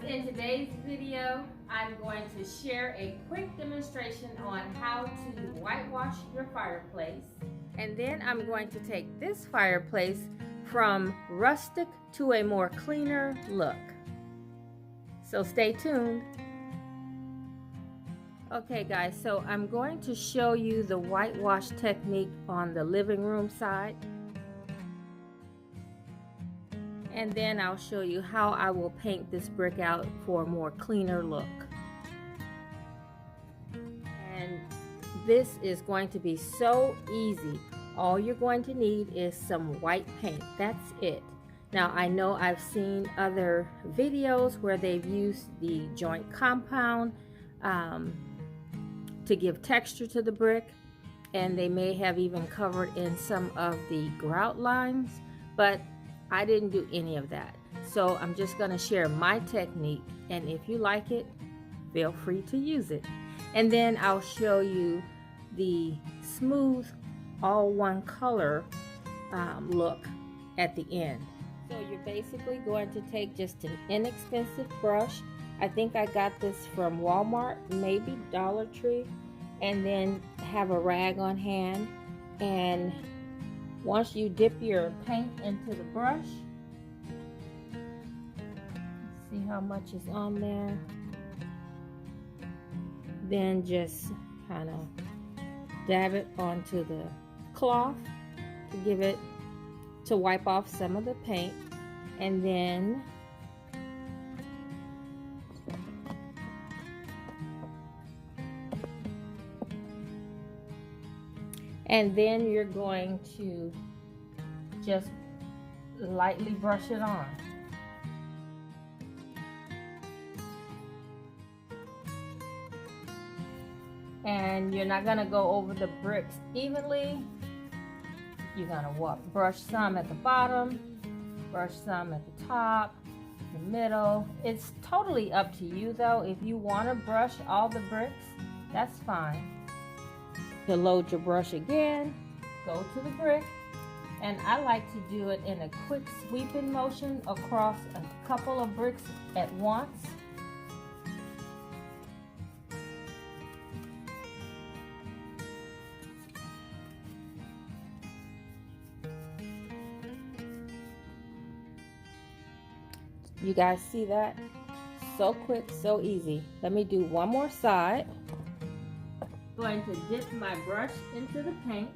in today's video, I'm going to share a quick demonstration on how to whitewash your fireplace. And then I'm going to take this fireplace from rustic to a more cleaner look. So stay tuned. Okay guys, so I'm going to show you the whitewash technique on the living room side. And then I'll show you how I will paint this brick out for a more cleaner look. And this is going to be so easy. All you're going to need is some white paint. That's it. Now I know I've seen other videos where they've used the joint compound to give texture to the brick, and they may have even covered in some of the grout lines, but I didn't do any of that. So I'm just going to share my technique, and if you like it, feel free to use it. And then I'll show you the smooth all one color look at the end. So you're basically going to take just an inexpensive brush. I think I got this from Walmart, maybe Dollar Tree, and then have a rag on hand. And once you dip your paint into the brush, see how much is on there, then just kind of dab it onto the cloth to wipe off some of the paint, and then you're going to just lightly brush it on. And you're not going to go over the bricks evenly. You're going to brush some at the bottom, brush some at the top, the middle. It's totally up to you though. If you want to brush all the bricks, that's fine. To load your brush again, go to the brick, and I like to do it in a quick sweeping motion across a couple of bricks at once. You guys see that? So quick, so easy. Let me do one more side. Going to dip my brush into the paint,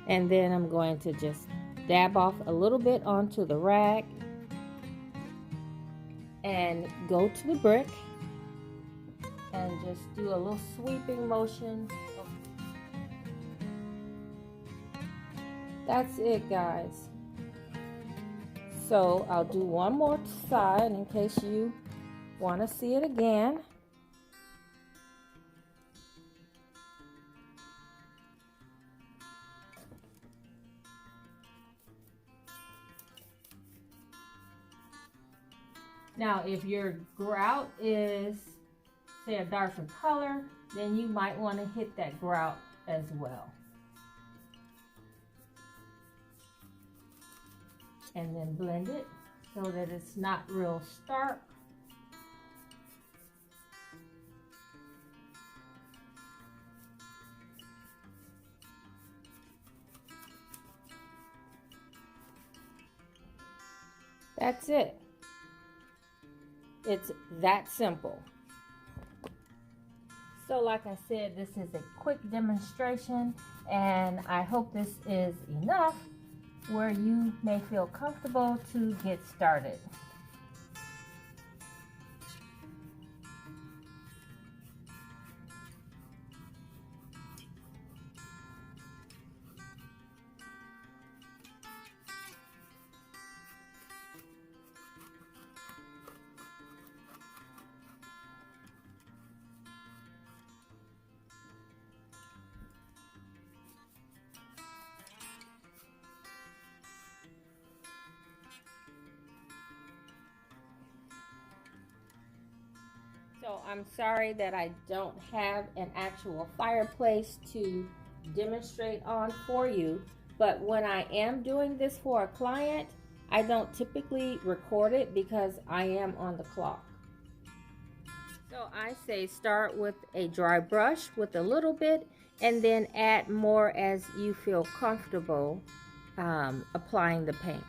and then I'm going to just dab off a little bit onto the rag and go to the brick and just do a little sweeping motion. That's it, guys. So I'll do one more side in case you want to see it again. Now if your grout is, say, a darker color, then you might want to hit that grout as well. And then blend it so that it's not real stark. That's it. It's that simple. So like I said, this is a quick demonstration, and I hope this is enough where you may feel comfortable to get started. So I'm sorry that I don't have an actual fireplace to demonstrate on for you, but when I am doing this for a client, I don't typically record it because I am on the clock. So I say start with a dry brush with a little bit and then add more as you feel comfortable applying the paint.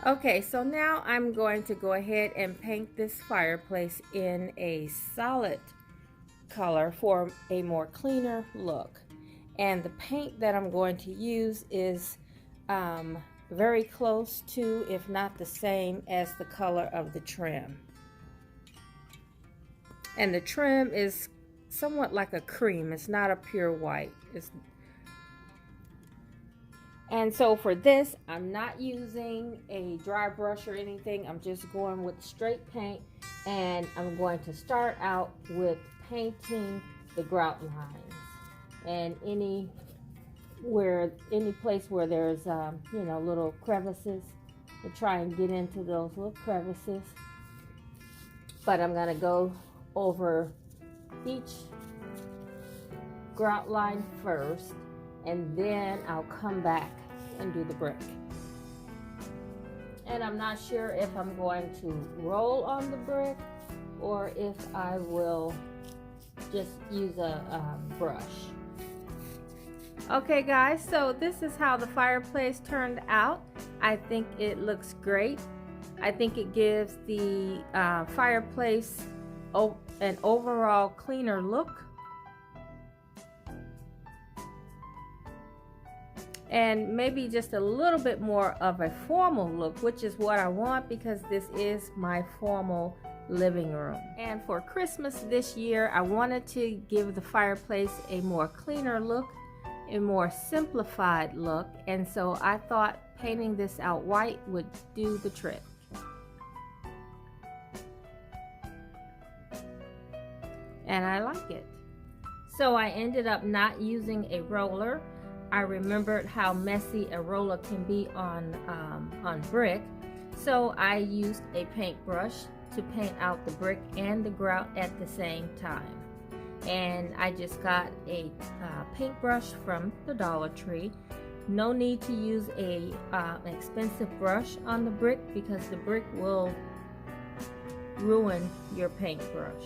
Okay, so now I'm going to go ahead and paint this fireplace in a solid color for a more cleaner look. And the paint that I'm going to use is very close to, if not the same, as the color of the trim. And the trim is somewhat like a cream. It's not a pure white. And so for this, I'm not using a dry brush or anything. I'm just going with straight paint, and I'm going to start out with painting the grout lines and any place where there's you know, little crevices, to try and get into those little crevices. But I'm gonna go over each grout line first, and then I'll come back and do the brick. And I'm not sure if I'm going to roll on the brick or if I will just use a brush. Okay guys, so this is how the fireplace turned out. I think it looks great. I think it gives the fireplace an overall cleaner look. And maybe just a little bit more of a formal look, which is what I want because this is my formal living room. And for Christmas this year, I wanted to give the fireplace a more cleaner look, a more simplified look, and so I thought painting this out white would do the trick. And I like it. So I ended up not using a roller. I remembered how messy a roller can be on brick, so I used a paintbrush to paint out the brick and the grout at the same time. And I just got a paintbrush from the Dollar Tree. No need to use an expensive brush on the brick because the brick will ruin your paintbrush.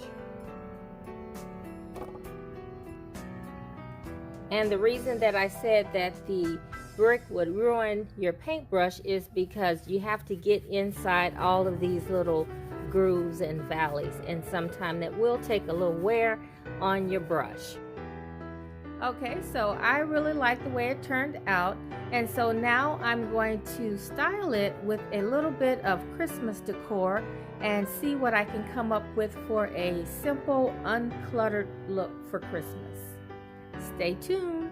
And the reason that I said that the brick would ruin your paintbrush is because you have to get inside all of these little grooves and valleys, and sometimes that will take a little wear on your brush. Okay, so I really like the way it turned out, and so now I'm going to style it with a little bit of Christmas decor and see what I can come up with for a simple, uncluttered look for Christmas. Stay tuned.